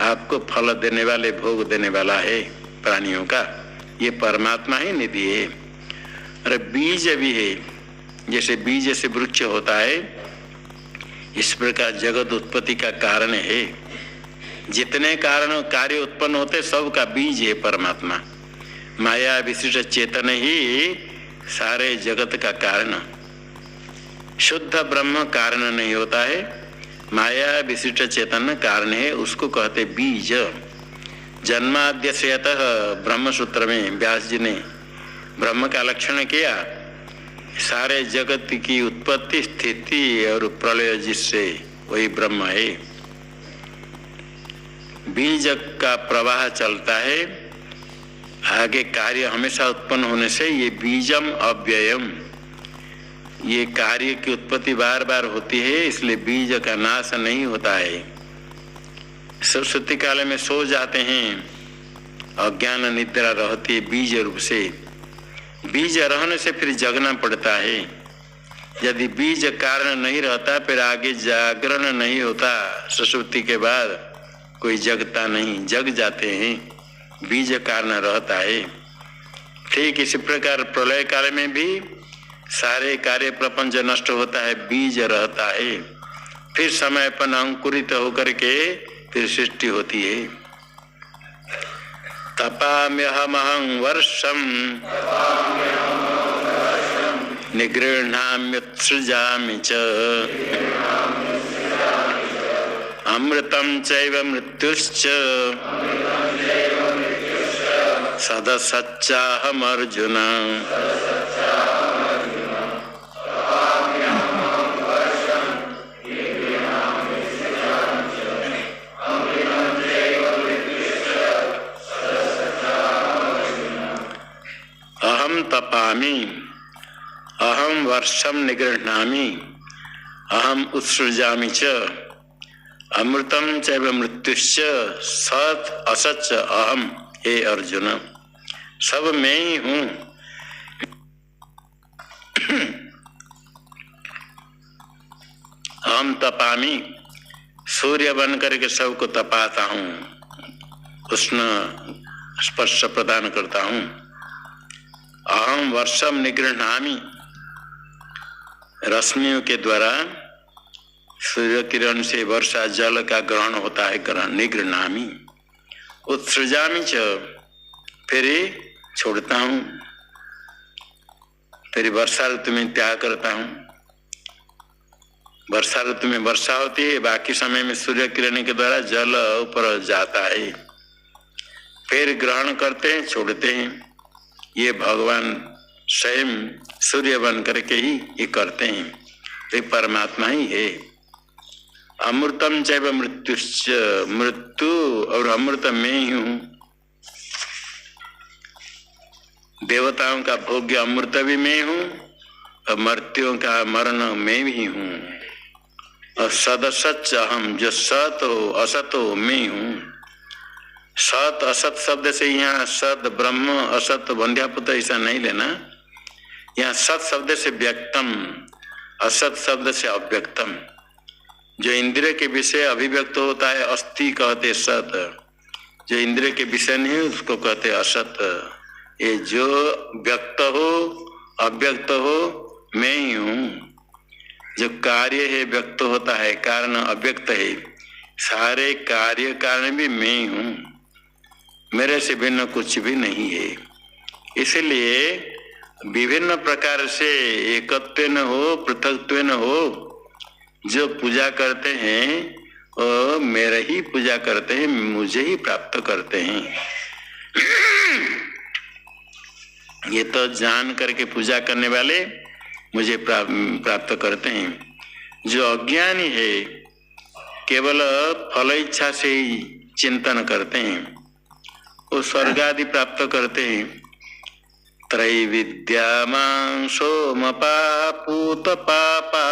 आपको फल देने वाले, भोग देने वाला है प्राणियों का, ये परमात्मा ही निधि है। और बीज भी है, जैसे बीज से वृक्ष होता है, इस प्रकार जगत उत्पत्ति का कारण है। जितने कारण कार्य उत्पन्न होते सब का बीज है परमात्मा। माया विशिष्ट चेतन ही सारे जगत का कारण। शुद्ध ब्रह्म कारण नहीं होता है, माया विशिष्ट चेतन कारण है, उसको कहते बीज। जन्माद्यस्यतः ब्रह्म सूत्र में व्यास जी ने ब्रह्म का लक्षण किया, सारे जगत की उत्पत्ति स्थिति और प्रलय जिससे, वही ब्रह्म है। बीज का प्रवाह चलता है, आगे कार्य हमेशा उत्पन्न होने से ये बीजम अव्ययम, ये कार्य की उत्पत्ति बार बार होती है, इसलिए बीज का नाश नहीं होता है। सरस्वती काल में सो जाते हैं, अज्ञान निद्रा रहती है बीज रूप से। बीज रहने से फिर जगना पड़ता है। यदि बीज कारण नहीं रहता फिर आगे जागरण नहीं होता। सरस्वती के बाद कोई जगता नहीं, जग जाते हैं, बीज कारण रहता है। ठीक इसी प्रकार प्रलय काल में भी सारे कार्य प्रपंच नष्ट होता है, बीज रहता है, फिर समय पर अंकुरित होकर के फिर सृष्टि होती है। तपाम्यहमहं वर्षम निगृह्णाम्युत्सृजामि च अमृतं चैव मृत्युश्च सदसच्चाहम् अर्जुन। अहम तपामि, अहम वर्षम निगृह्णामि, अहम उत्सृजामि च अमृतम चैव मृत्युश्च सत असच अहम। हे अर्जुन, सब मैं ही हूँ। अहम तपामि, सूर्य बन करके सबको तपाता हूँ, उष्ण स्पर्श प्रदान करता हूँ। अहम वर्षम निगृह्णामि, रश्मियों के द्वारा सूर्य किरण से वर्षा जल का ग्रहण होता है, ग्रहण निगृह्णामि। उत्सृजामि च, फिर छोड़ता हूँ, फिर वर्षा ऋतु में त्याग करता हूँ। वर्षा ऋतु में वर्षा होती है, बाकी समय में सूर्य किरण के द्वारा जल ऊपर जाता है, फिर ग्रहण करते हैं, छोड़ते हैं। ये भगवान स्वयं सूर्य बन करके ही ये करते हैं, ये परमात्मा ही है। अमृतम चैव मृत्युश्च, मृत्यु और अमृत में ही हूँ। देवताओं का भोग्य अमृत भी मैं हूँ और मृत्युओं का मरण मैं भी हूँ। और सदसच अहम, जो सत हो असत हो मैं हूँ। सत असत शब्द से यहाँ सत ब्रह्म, असत बंध्यापुत्र ऐसा नहीं लेना। यहाँ सत शब्द से व्यक्तम, असत शब्द से अव्यक्तम। जो इंद्रिय के विषय अभिव्यक्त होता है अस्ति कहते सत, जो इंद्रिय के विषय नहीं उसको कहते असत। ये जो व्यक्त हो अव्यक्त हो मैं ही हूँ। जो कार्य है व्यक्त होता है, कारण अव्यक्त है, सारे कार्य कारण भी मैं हूँ, मेरे से भिन्न कुछ भी नहीं है। इसलिए विभिन्न प्रकार से एकत्वेन हो पृथकत्वेन हो जो पूजा करते हैं वो मेरे ही पूजा करते हैं, मुझे ही प्राप्त करते हैं। ये तो जान करके पूजा करने वाले मुझे प्राप्त करते हैं। जो अज्ञानी है केवल फल इच्छा से ही चिंतन करते हैं, वो स्वर्ग आदि प्राप्त करते हैं। त्रैविद्यामां सोमपापूत पापा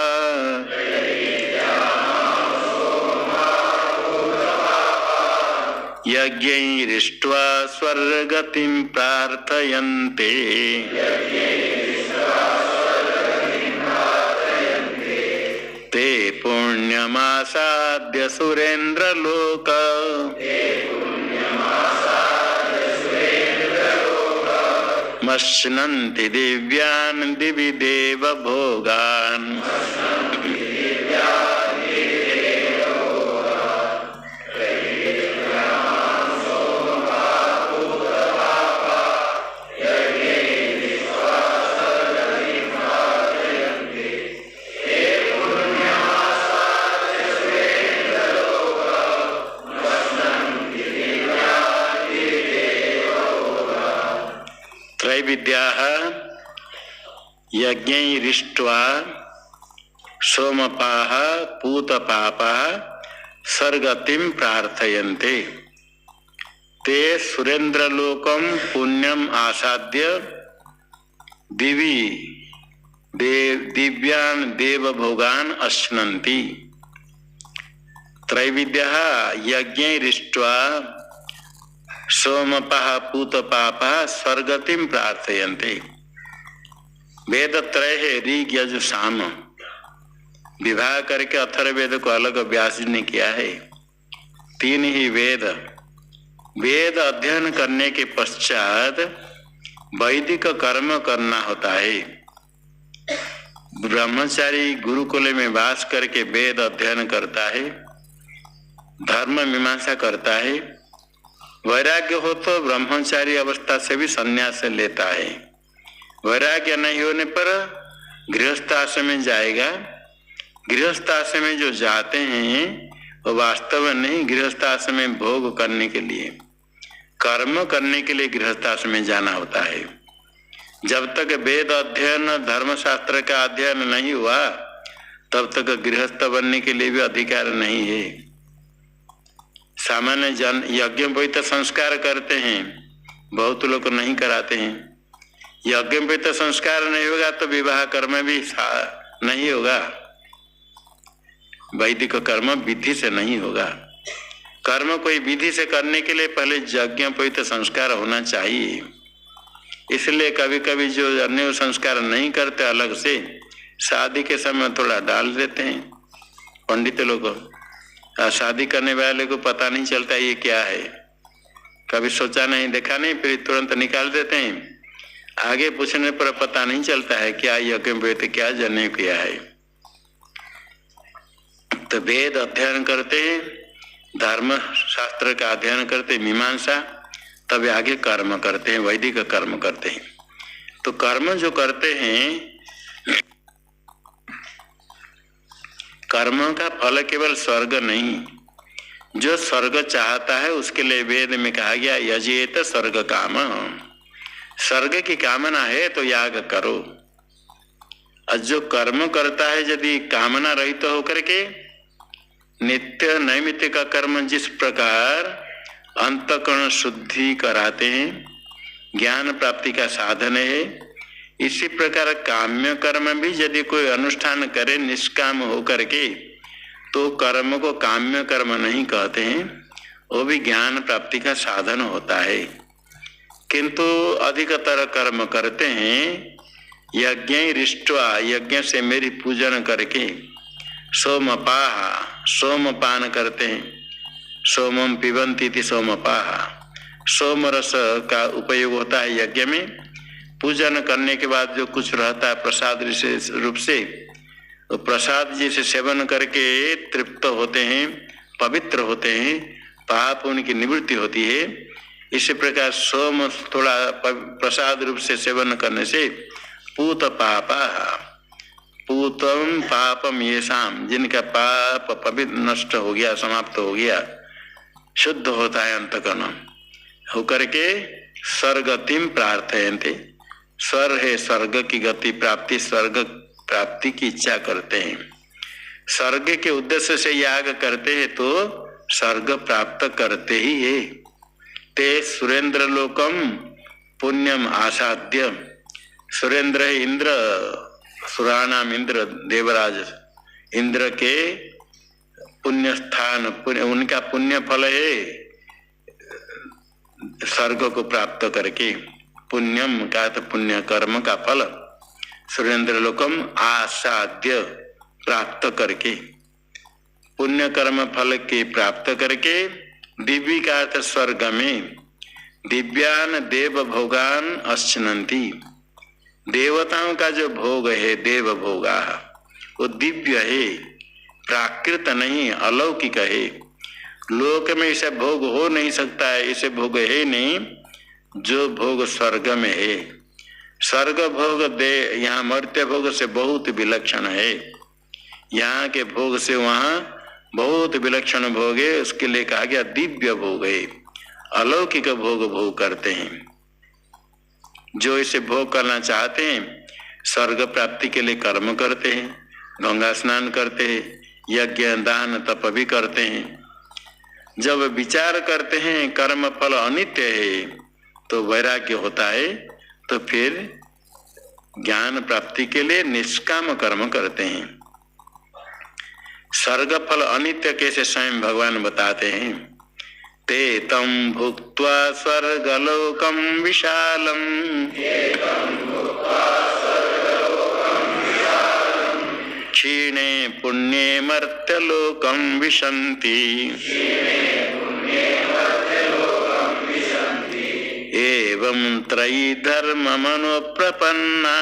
यज्ञैरिष्ट्वा स्वर्गतिं प्रार्थयन्ते ते पुण्यमासाद्य सुरेन्द्रलोक मश्नन्ति दिव्यान् दिवि देव भोगान्। त्रैविद्याः यज्ञैरिष्ट्वा सोमपाः पूतपापाः सर्गतिं प्रार्थयन्ते ते सुरेन्द्रलोकं पुण्यम आसाद्य दिवि दिव्यान् देवभोगान् अश्नन्ति। त्रैविद्याः यज्ञैरिष्ट्वा सोमपाः पूतपापाः स्वर्गतिं प्रार्थयन्ते। वेद त्रय है, ऋग यजुः साम। विवाह करके अथर्ववेद को अलग व्यास जी ने किया है। 3 ही वेद। वेद अध्ययन करने के पश्चात वैदिक कर्म करना होता है। ब्रह्मचारी गुरुकुल में वास करके वेद अध्ययन करता है, धर्म मीमांसा करता है। वैराग्य हो तो ब्रह्मचारी अवस्था से भी संन्यास लेता है। वैराग्य नहीं होने पर गृहस्थ आश्रम में जाएगा। गृहस्थ आश्रम में जो जाते हैं वो वास्तव में नहीं, गृहस्थ आश्रम में भोग करने के लिए, कर्म करने के लिए गृहस्थ आश्रम में जाना होता है। जब तक वेद अध्ययन धर्मशास्त्र का अध्ययन नहीं हुआ तब तक गृहस्थ बनने के लिए भी अधिकार नहीं है। सामान्य जन यज्ञोपवीत संस्कार करते हैं, बहुत लोग नहीं कराते हैं। यज्ञोपवीत संस्कार नहीं होगा तो विवाह कर्म भी नहीं होगा। वैदिक कर्म विधि से नहीं होगा। कर्म कोई विधि से करने के लिए पहले यज्ञोपवीत संस्कार होना चाहिए। इसलिए कभी कभी जो अन्य संस्कार नहीं करते अलग से शादी के समय थोड़ा डाल देते हैं पंडित लोग। शादी करने वाले को पता नहीं चलता ये क्या है, कभी सोचा नहीं देखा नहीं, फिर तुरंत निकाल देते हैं। आगे पूछने पर पता नहीं चलता है क्या यज्ञोपवीत क्या जनेऊ किया है। तो वेद अध्ययन करते हैं, धर्म शास्त्र का अध्ययन करते, मीमांसा, तब आगे कर्म करते हैं, वैदिक कर्म करते हैं। तो कर्म जो करते हैं, कर्म का फल केवल स्वर्ग नहीं, जो स्वर्ग चाहता है उसके लिए वेद में कहा गया यजेत स्वर्ग काम। स्वर्ग की कामना है तो याग करो। और जो कर्म करता है यदि कामना रहित तो होकर के नित्य नैमित्तिक का कर्म जिस प्रकार अंतःकरण शुद्धि कराते हैं, ज्ञान प्राप्ति का साधन है, इसी प्रकार काम्य कर्म भी यदि कोई अनुष्ठान करे निष्काम होकर के तो कर्म को काम्य कर्म नहीं कहते हैं, वो भी ज्ञान प्राप्ति का साधन होता है। किंतु अधिकतर कर्म करते हैं यज्ञैरिष्ट्वा, यज्ञ से मेरी पूजन करके, सोमपाः, सोमपान करते हैं, सोमम पिबन्ति इति सोमपाः। सोम रस का उपयोग होता है यज्ञ में। पूजन करने के बाद जो कुछ रहता है प्रसाद विशेष रूप से, तो प्रसाद जी से सेवन करके तृप्त होते हैं, पवित्र होते हैं, पाप उनकी निवृत्ति होती है। इसी प्रकार सोम थोड़ा प्रसाद रूप से सेवन करने से पूत पापा, पूतम पापम येषाम, जिनका पाप पवित्र नष्ट हो गया, समाप्त हो गया, शुद्ध होता है अंतकरण होकर के स्वर्गतिम प्रार्थयन्ते। स्वर है स्वर्ग की गति प्राप्ति, स्वर्ग प्राप्ति की इच्छा करते हैं। स्वर्ग के उद्देश्य से याग करते हैं तो स्वर्ग प्राप्त करते ही है। ते सुरेंद्र लोकम पुण्यम आसाद्य। सुरेंद्र है इंद्र, सुराणाम इंद्र, देवराज इंद्र के पुण्य स्थान, उनका पुण्य फल है स्वर्ग को प्राप्त करके। पुण्यम का तो पुण्य कर्म का फल, सुरेंद्र लोकम आसाद्य, प्राप्त करके, पुण्य कर्म फल के प्राप्त करके। दिव्य का अर्थ स्वर्ग में, दिव्यान देव भोगान अश्नन्ति। देवताओं का जो भोग है देव भोगा वो दिव्य है, प्राकृत नहीं, अलौकिक है। लोक में ऐसा भोग हो नहीं सकता है, ऐसे भोग है नहीं जो भोग स्वर्ग में है। स्वर्ग भोग दे यहाँ मर्त्य भोग से बहुत विलक्षण है। यहाँ के भोग से वहाँ बहुत विलक्षण भोग है, उसके लिए कहा गया दिव्य भोग है, अलौकिक भोग भोग करते हैं। जो इसे भोग करना चाहते हैं स्वर्ग प्राप्ति के लिए कर्म करते हैं, गंगा स्नान करते हैं, यज्ञ दान तप भी करते हैं। जब विचार करते हैं कर्म फल अनित्य है तो वैराग्य होता है, तो फिर ज्ञान प्राप्ति के लिए निष्काम कर्म करते हैं। स्वर्ग फल अनित्य कैसे स्वयं भगवान बताते हैं। ते तम भुक्त्वा स्वर्गलोकम विशालम क्षीणे पुण्ये मर्त्यलोकम विशन्ति। एवं त्रयी धर्म मनोप्रपन्ना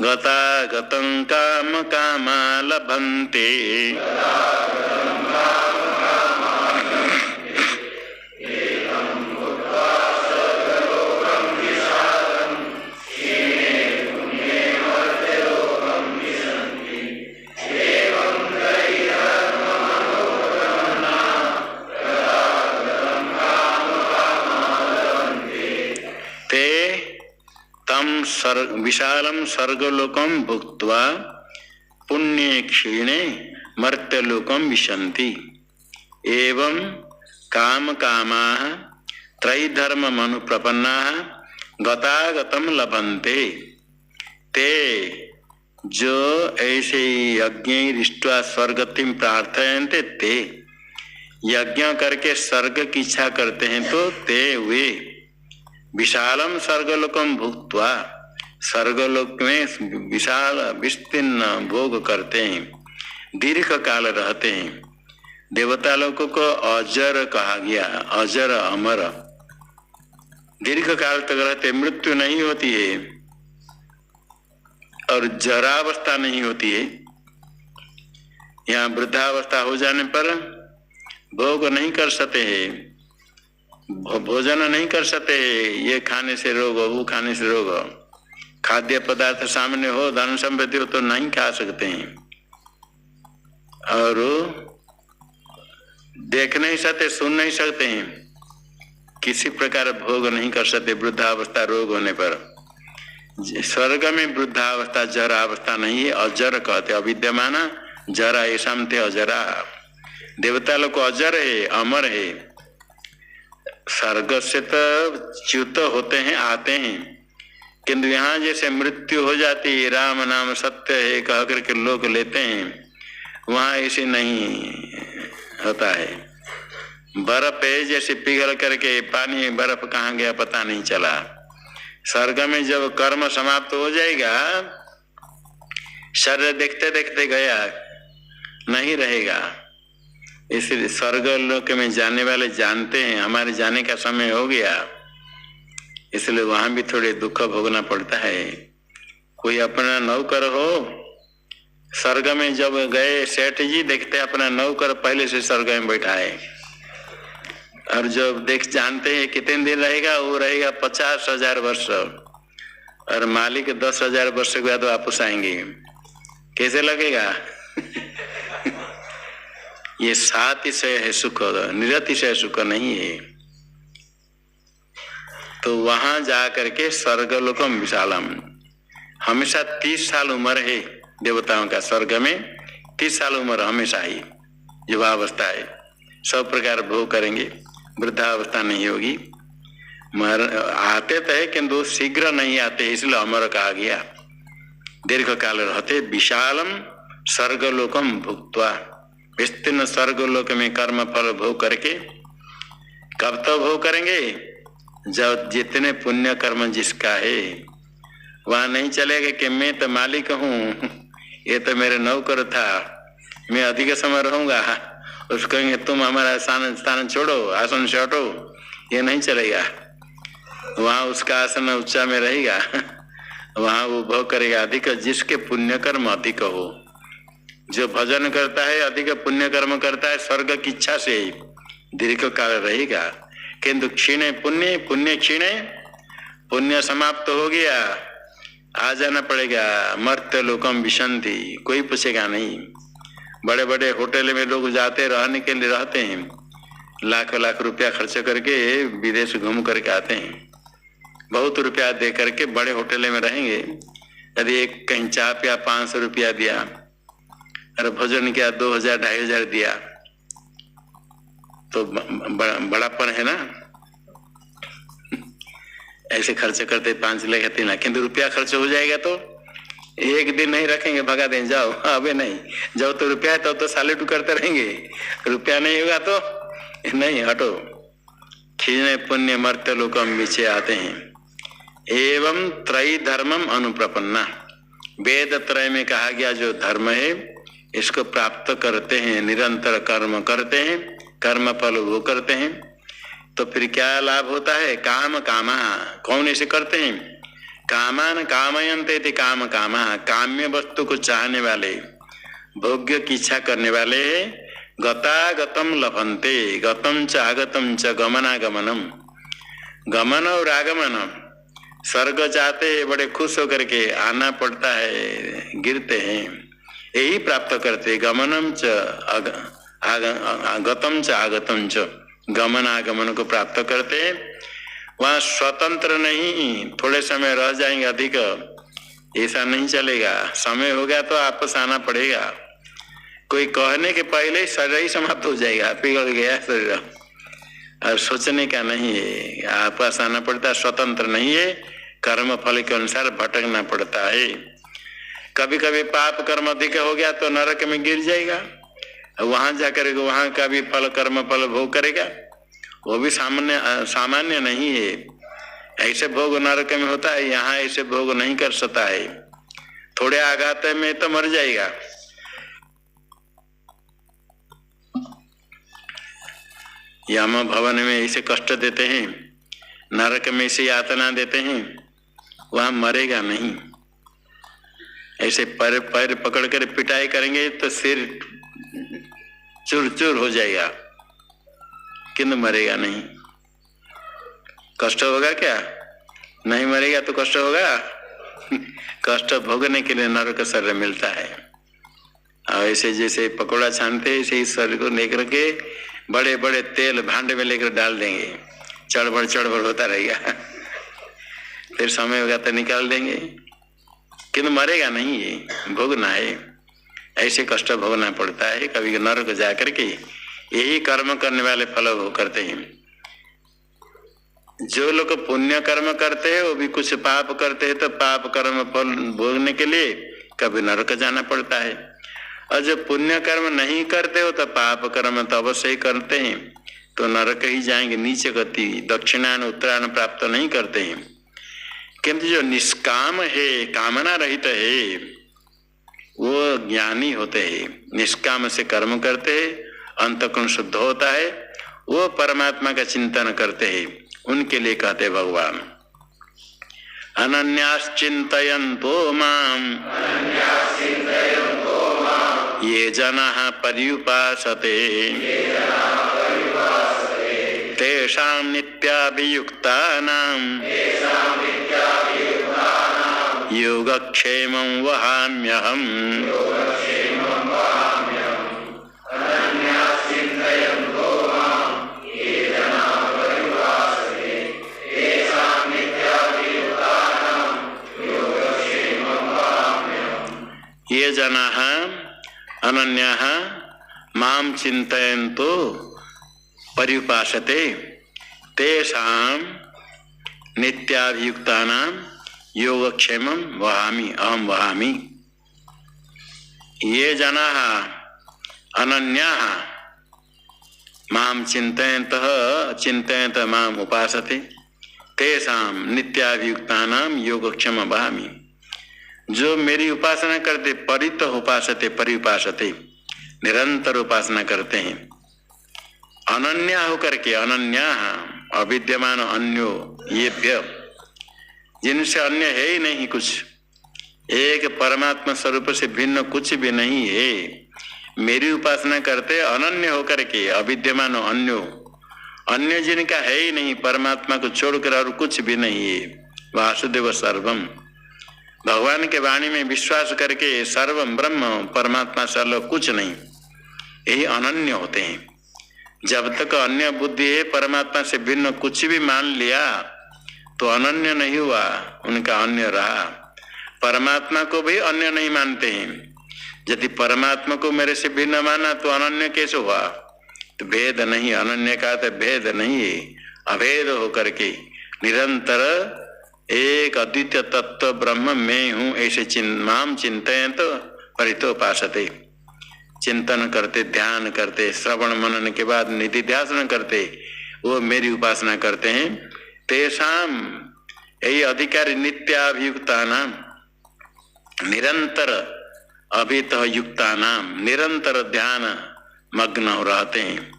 गतागतं काम कामा लभन्ते। विशालम स्वर्गलोकम भुक्त्वा पुण्ये क्षीणे मर्त्यलोकम विशन्ति। एवं काम कामाः त्रैधर्म मनुप्रपन्नाः गतागतम लभन्ते। ते जो ऐसे यज्ञैरिष्ट्वा स्वर्गतिम प्रार्थयन्ते ते यज्ञ करके स्वर्ग की इच्छा करते हैं तो ते वे विशालम स्वर्गलोकम भुक्त्वा स्वर्गलोक में विशाल विस्तीर्ण भोग करते हैं, दीर्घ काल रहते हैं। देवता लोगों को अजर कहा गया, अजर अमर, दीर्घ काल तक रहते, मृत्यु नहीं होती है और जरावस्था नहीं होती है। यहाँ वृद्धावस्था हो जाने पर भोग नहीं कर सकते हैं, भोजन नहीं कर सकते, ये खाने से रोग, वो खाने से रोग, खाद्य पदार्थ सामने हो, धन संपत्ति हो तो नहीं खा सकते हैं और देख नहीं सकते, सुन नहीं सकते हैं, किसी प्रकार भोग नहीं कर सकते वृद्धावस्था रोग होने पर। स्वर्ग में वृद्धावस्था जरावस्था नहीं है, अजर कहते, अविद्यमान जरा ऐसा थे अजरा। देवता लोग को अजर है, अमर है। स्वर्ग से तो च्युत होते हैं, आते हैं, किंतु यहाँ जैसे मृत्यु हो जाती है, राम नाम सत्य है कह करके लोग लेते हैं, वहाँ ऐसे नहीं होता है। बर्फ है जैसे पिघल करके पानी, बर्फ कहाँ गया पता नहीं चला। स्वर्ग में जब कर्म समाप्त हो जाएगा, शरीर देखते देखते गया, नहीं रहेगा। इसलिए स्वर्ग लोक में जाने वाले जानते हैं हमारे जाने का समय हो गया, इसलिए वहां भी थोड़े दुख भोगना पड़ता है। कोई अपना नौकर हो, स्वर्ग में जब गए सेठ जी देखते अपना नौकर पहले से स्वर्ग में बैठा है, और जब देख जानते हैं कितने दिन रहेगा, वो रहेगा 50,000 वर्ष, और मालिक 10,000 वर्ष के बाद वापस आएंगे, कैसे लगेगा। ये सातिशय है सुख, निरतिशय सुख नहीं है। तो वहां जा करके स्वर्गलोकम विशालम, हमेशा 30 साल उम्र है देवताओं का, स्वर्ग में 30 साल उम्र हमेशा ही, युवावस्था है, सब प्रकार भोग करेंगे, वृद्धावस्था नहीं होगी। आते तो है किंतु शीघ्र नहीं आते, इसलिए अमर कहा गया, दीर्घ काल रहते। विशालम स्वर्गलोकम भुक्त्वा, विस्तीर्ण स्वर्गलोक में कर्म फल भोग करके, कब तो भोग करेंगे जब जितने पुण्य कर्म जिसका है, वहां नहीं चलेगा कि मैं तो मालिक हूँ, ये तो मेरे नौकर था, मैं अधिक समय रहूंगा उसको कहेंगे तुम हमारा स्थान छोड़ो, आसन से हटो, ये नहीं चलेगा। वहाँ उसका आसन ऊंचा में रहेगा, वहाँ वो भोग करेगा अधिक। जिसके पुण्य कर्म अधिक हो, जो भजन करता है, अधिक पुण्य कर्म करता है, स्वर्ग की इच्छा से दीर्घ काल रहेगा। किंतु क्षीणे पुण्य, पुण्य क्षीणे, पुण्य समाप्त हो गया, आ जाना पड़ेगा। मर्त्य लोकम विशंति, कोई पूछेगा नहीं। बड़े बड़े होटल में लोग जाते रहने के लिए रहते हैं, लाख लाख रुपया खर्च करके विदेश घूम करके आते हैं। बहुत रुपया दे करके बड़े होटल में रहेंगे। यदि एक कहीं चाय पिया 500 रुपया दिया, और भोजन किया 2000 2500 दिया, तो बड़ापन है ना। ऐसे खर्च करते 5 लाख 3 लाख, किंतु रुपया खर्च हो जाएगा तो एक दिन नहीं रखेंगे, भगा दें, जाओ। अबे नहीं, जब तो रुपया है तब तो सालेटू करते रहेंगे, रुपया नहीं होगा तो नहीं, हटो। खीने पुण्य मर्त्य लोकम नीचे आते हैं। एवं त्रय धर्मम अनुप्रपन्ना, वेद त्रय में कहा गया जो धर्म है इसको प्राप्त करते हैं, निरंतर कर्म करते हैं, कर्म फल वो करते हैं, तो फिर क्या लाभ होता है? काम कामा, कौन ऐसे करते हैं? कामान कामयन्ते इति काम कामा, काम्य वस्तु को चाहने वाले, भोग्य की इच्छा करने वाले गतागतम लभन्ते, गतम च आगतम च गमनागमनम, गमन और आगमन। स्वर्ग जाते हैं बड़े खुश होकर के, आना पड़ता है, गिरते हैं, यही प्राप्त करते। गमनम च गतम च आगतम च, गमन आगमन को प्राप्त करते हैं। वहाँ स्वतंत्र नहीं, थोड़े समय रह जाएंगे अधिक, ऐसा नहीं चलेगा। समय हो गया तो आपस आना पड़ेगा। कोई कहने के पहले ही शरीर ही समाप्त हो जाएगा, पिघल गया शरीर, और सोचने का नहीं है, आपस आना पड़ता है, स्वतंत्र नहीं है, कर्म फल के अनुसार भटकना पड़ता है। कभी कभी पाप कर्म अधिक हो गया तो नरक में गिर जाएगा, वहां जाकर वहां का भी फल कर्म फल भोग करेगा, वो भी सामान्य नहीं है। ऐसे भोग नरक में होता है, यहाँ ऐसे भोग नहीं कर सकता है। थोड़े आघात में तो मर जाएगा। यम भवन में ऐसे कष्ट देते हैं, नरक में ऐसे यातना देते हैं, वहां मरेगा नहीं। ऐसे पैर पैर पकड़ कर पिटाई करेंगे तो सिर चूर चूर हो जाएगा, किंतु मरेगा नहीं। कष्ट होगा क्या? नहीं मरेगा तो कष्ट होगा। कष्ट भोगने के लिए नरक शरीर मिलता है। और ऐसे जैसे पकौड़ा छानते ऐसे इस शरीर को लेकर के बड़े बड़े तेल भांडे में लेकर डाल देंगे, चढ़बड़ होता रहेगा। फिर समय होगा तो निकाल देंगे, किंतु मरेगा नहीं, ये भोगना है। ऐसे कष्ट भोगना पड़ता है। कभी नरक जाकर के यही कर्म करने वाले फल भोग करते हैं। जो लोग पुण्य कर्म करते हैं वो भी कुछ पाप करते हैं, तो पाप कर्म फल भोगने के लिए कभी नरक जाना पड़ता है। और जो पुण्य कर्म नहीं करते हो तो पाप कर्म तो अवश्य ही करते हैं, तो नरक ही जाएंगे, नीचे गति, दक्षिणायन उत्तरायण प्राप्त नहीं करते हैं। किंतु जो निष्काम है, कामना रहित है, वो ज्ञानी होते हैं, निष्काम से कर्म करते हैं, अंतःकरण शुद्ध होता है, वो परमात्मा का चिंतन करते हैं। उनके लिए कहते भगवान अनन्याश्चिन्तयन्तो माम् ये जनाः पर्युपासते तेषां नित्याभियुक्तानां योगक्षेमं वहाम्यहम्। ये जनाः अनन्याः मां चिन्तयन्तो पर्युपासते तेषां नित्याभियुक्तानां योगक्षेमं वहामि अहं वहामि। ये जनाः अनन्याः मां चिन्तयन्तः मां उपासते तेषां नित्याभियुक्तानां योगक्षेमं वहामि। जो मेरी उपासना करते, परित उपासते, परिउपासते, निरंतर उपासना करते हैं, अनन्या होकर के, अनन्या अविद्यमान अन्यो येभ्य, जिनसे अन्य है ही नहीं कुछ, एक परमात्मा स्वरूप से भिन्न कुछ भी नहीं है, मेरी उपासना करते अनन्य होकर के, अविद्यमान अन्यो, अन्य जिनका है ही नहीं, परमात्मा को छोड़कर और कुछ भी नहीं है, वासुदेव सर्वम, भगवान के वाणी में विश्वास करके सर्वम ब्रह्म, परमात्मा से अलग कुछ नहीं, यही अनन्य होते हैं। जब तक अन्य बुद्धि है, परमात्मा से भिन्न कुछ भी मान लिया तो अनन्य नहीं हुआ, उनका अन्य रहा। परमात्मा को भी अन्य नहीं मानते हैं। यदि परमात्मा को मेरे से भिन्न माना तो अनन्य कैसे हुआ? तो भेद नहीं, अनन्य का तो भेद नहीं है, अभेद होकर के निरंतर एक अद्वितीय तत्व ब्रह्म मैं हूँ, ऐसे माम चिंतयन्त परितोपासते, चिंतन करते, ध्यान करते, श्रवण मनन के बाद निधिध्यासन करते, वो मेरी उपासना करते हैं। तेषाम, यही अधिकारी नित्याभियुक्ता नाम, निरंतर अभित युक्ता नाम, निरंतर ध्यान मग्न हो रहते हैं।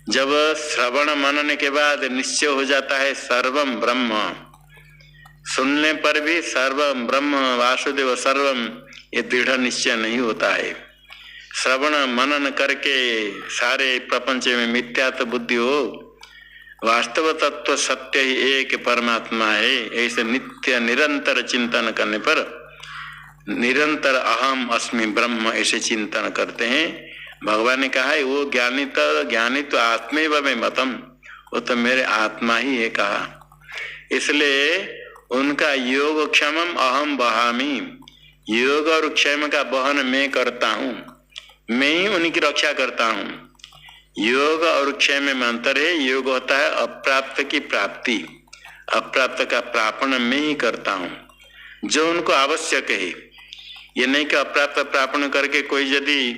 जब श्रवण मनन के बाद निश्चय हो जाता है सर्वम ब्रह्म, सुनने पर भी सर्वम ब्रह्म वासुदेव सर्वम, ये दृढ़ निश्चय नहीं होता है। श्रवण मनन करके सारे प्रपंच में मिथ्यात्व बुद्धि हो, वास्तव तत्व सत्य ही एक परमात्मा है, ऐसे नित्य निरंतर चिंतन करने पर निरंतर अहम अस्मि ब्रह्म ऐसे चिंतन करते हैं। भगवान ने कहा है वो ज्ञानी तो आत्मेव में मतम, वो तो मेरे आत्मा ही है कहा। इसलिए उनका योग क्षमम अहम बहामी, योग और क्षेम का वहन मैं करता हूँ, मैं ही उनकी रक्षा करता हूँ। योग और क्षेम में अंतर है। योग होता है अप्राप्त की प्राप्ति, अप्राप्त का प्रापण मैं ही करता हूँ, जो उनको आवश्यक है। ये नहीं कि अप्राप्त प्रापण करके कोई यदि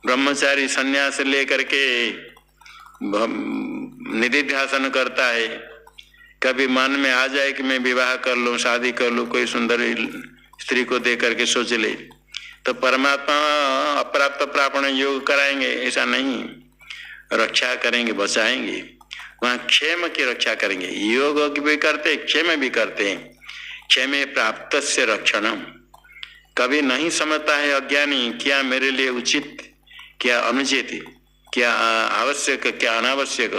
ब्रह्मचारी संन्यास लेकर के निधिध्यासन करता है, कभी मन में आ जाए कि मैं विवाह कर लूं, शादी कर लूं, कोई सुंदर स्त्री को दे करके सोच ले, तो परमात्मा अप्राप्त प्रापण योग कराएंगे? ऐसा नहीं, रक्षा करेंगे, बचाएंगे। वहाँ क्षेम की रक्षा करेंगे। योग भी करते, क्षेम भी करते हैं। क्षेमे प्राप्त से रक्षणम, कभी नहीं समझता है अज्ञानी क्या मेरे लिए उचित, क्या अनुचित, क्या आवश्यक, क्या अनावश्यक,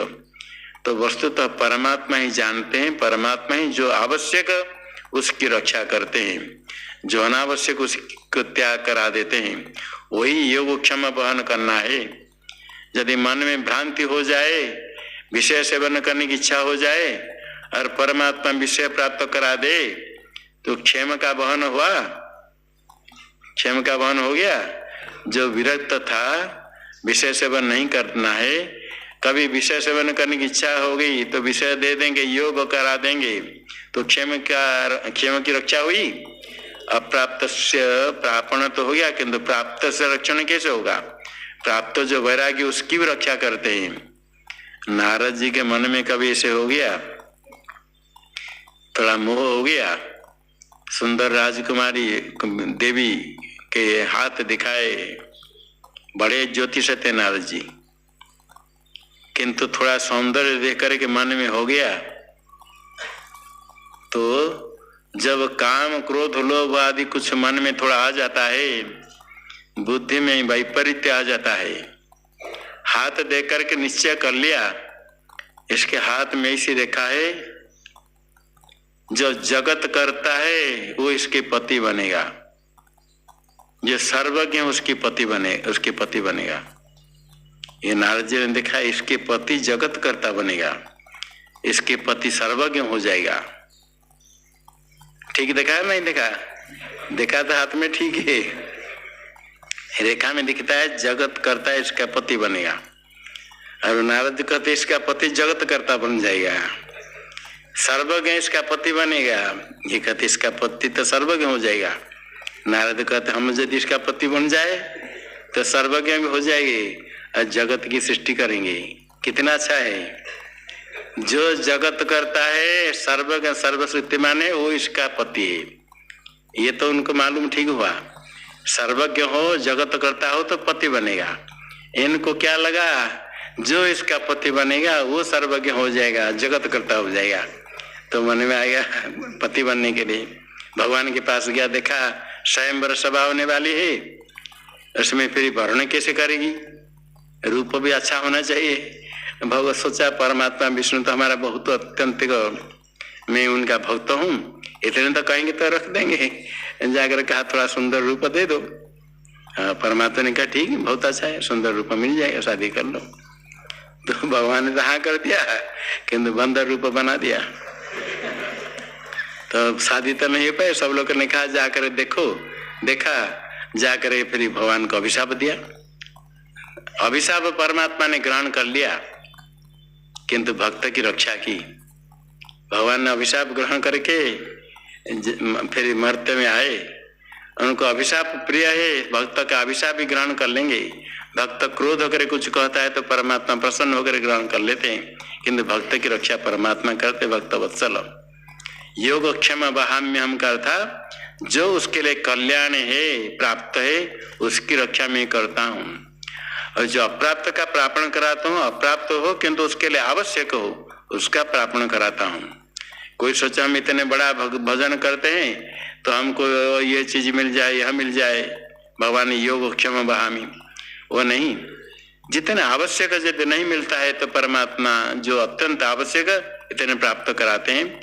तो वस्तुतः परमात्मा ही जानते हैं। परमात्मा ही जो आवश्यक उसकी रक्षा करते हैं, जो अनावश्यक उसको त्याग करा देते हैं। वही योग क्षमा वहन करना है। यदि मन में भ्रांति हो जाए, विषय सेवन करने की इच्छा हो जाए और परमात्मा विषय प्राप्त करा दे तो क्षेम का वहन हुआ, क्षेम का वहन हो गया। जो विरक्त था, विषय सेवन नहीं करना है, कभी विषय सेवन करने की इच्छा हो गई तो विषय दे देंगे, योग करा देंगे, तो क्षेम की रक्षा हुई। अप्राप्त से प्रापण तो हो गया, किंतु प्राप्त से रक्षण कैसे होगा? प्राप्त जो वैरागी उसकी भी रक्षा करते हैं। नारद जी के मन में कभी ऐसे हो गया, थोड़ा मोह हो गया, सुंदर राजकुमारी देवी के हाथ दिखाए, बड़े ज्योतिष थे नारद जी, किंतु थोड़ा सौंदर्य देख करके मन में हो गया, तो जब काम क्रोध लोभ आदि कुछ मन में थोड़ा आ जाता है, बुद्धि में वैपरीत्य आ जाता है, हाथ देख करके निश्चय कर लिया, इसके हाथ में ऐसी रेखा है, जो जगत करता है वो इसके पति बनेगा, जो सर्वज्ञ उसके पति बनेगा। ये नारद जी ने देखा, इसके पति जगत करता बनेगा, इसके पति सर्वज्ञ हो जाएगा। ठीक देखा है? नहीं देखा? देखा तो हाथ में ठीक है, रेखा में दिखता है जगत करता है इसका पति बनेगा। और नारद कहते इसका पति जगत करता बन जाएगा, सर्वज्ञ इसका पति बनेगा। ये कहते इसका पति तो सर्वज्ञ हो जाएगा। नारद कहते हम यदि इसका पति बन जाए तो सर्वज्ञ भी हो जाएगी और जगत की सृष्टि करेंगे। कितना अच्छा है। जो जगत करता है, सर्वज्ञ सर्वशक्तिमान है, वो इसका पति है। ये तो उनको मालूम ठीक हुआ, सर्वज्ञ हो, जगत करता हो तो पति बनेगा। इनको क्या लगा, जो इसका पति बनेगा वो सर्वज्ञ हो जाएगा, जगत कर्ता हो जाएगा। तो मन में आएगा पति बनने के लिए भगवान के पास गया, देखा स्वयंवर सभा होने वाली है, उसमें फिर वर्ण कैसे करेगी, रूप भी अच्छा होना चाहिए। भगवत सोचा परमात्मा विष्णु तो हमारा बहुत अत्यंत, मैं उनका भक्त हूँ, इतने तो कहेंगे तो रख देंगे। जाकर कहा थोड़ा सुंदर रूप दे दो। परमात्मा ने कहा ठीक है, बहुत अच्छा है, सुंदर रूप मिल जाएगा, शादी कर लो। तो भगवान ने तो हाँ कर दिया, किंतु बंदर रूप बना दिया। तो शादी तो नहीं हो पाए। सब लोग ने कहा जाकर देखो, देखा जाकर फिर भगवान को अभिशाप दिया। अभिशाप परमात्मा ने ग्रहण कर लिया, किंतु भक्त की रक्षा की। भगवान ने अभिशाप ग्रहण करके फिर मर्त्य में आए। उनको अभिशाप प्रिय है, भक्त का अभिशाप भी ग्रहण कर लेंगे। भक्त क्रोध होकर कुछ कहता है तो परमात्मा प्रसन्न होकर ग्रहण कर लेते हैं, किंतु भक्त की रक्षा परमात्मा करते। भक्त वत्सल योग क्षम बहाम्य हम का था, जो उसके लिए कल्याण है, प्राप्त है, उसकी रक्षा मैं करता हूँ। और जो अप्राप्त का प्रापण कराता हूँ, अप्राप्त हो किंतु उसके लिए आवश्यक हो, उसका प्रापण कराता हूँ। कोई सोचा हम इतने बड़ा भजन करते हैं तो हमको ये चीज मिल जाए, यह मिल जाए, भगवान योग क्षम बहामी, वो नहीं। जितने आवश्यक यदि नहीं मिलता है तो परमात्मा जो अत्यंत आवश्यक इतने प्राप्त कराते हैं।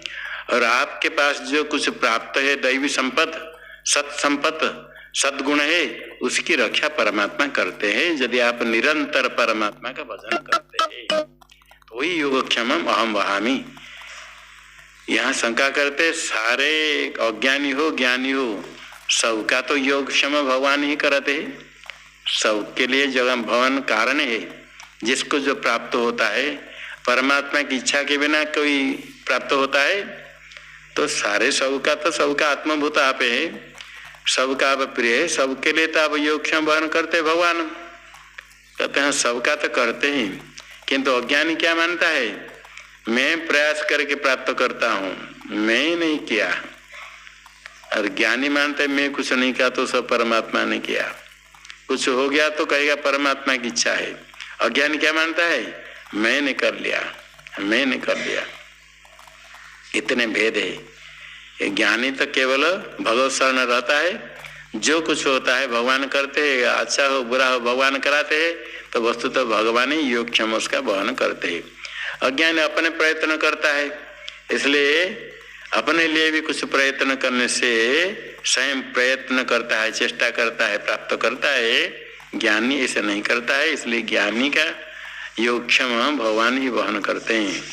और आपके पास जो कुछ प्राप्त है, दैवी संपत्ति, सत संपत्ति, सद्गुण है, उसकी रक्षा परमात्मा करते हैं यदि आप निरंतर परमात्मा का भजन करते हैं। तो वही योगक्षम अहम वहामी। यहाँ शंका करते सारे अज्ञानी हो ज्ञानी हो, सबका तो योगक्षम भगवान ही करते हैं। सबके लिए जगह भवन कारण है। जिसको जो प्राप्त होता है, परमात्मा की इच्छा के बिना कोई प्राप्त होता है तो सारे सबका तो सबका आत्मभूत आप है, सबका आप प्रिय है, सबके लिए तो आप योगक्षम वहन करते भगवान। कहते हैं सबका तो करते हैं, किंतु अज्ञानी क्या मानता है, मैं प्रयास करके प्राप्त करता हूँ, मैं नहीं किया। और ज्ञानी मानता है मैं कुछ नहीं किया तो सब परमात्मा ने किया, कुछ हो गया तो कहेगा परमात्मा की इच्छा है। अज्ञानी क्या मानता है, मैंने कर लिया, मैंने कर लिया। इतने भेद है। ज्ञानी तो केवल भगवत शरण रहता है, जो कुछ होता है भगवान करते हैं, अच्छा हो बुरा हो भगवान कराते हैं, तो वस्तु तो भगवान ही योगक्षम उसका वहन करते हैं। अज्ञानी अपने प्रयत्न करता है, इसलिए अपने लिए भी कुछ प्रयत्न करने से स्वयं प्रयत्न करता है, चेष्टा करता है, प्राप्त करता है। ज्ञानी ऐसे नहीं करता है, इसलिए ज्ञानी का योगक्षम भगवान ही वहन करते हैं।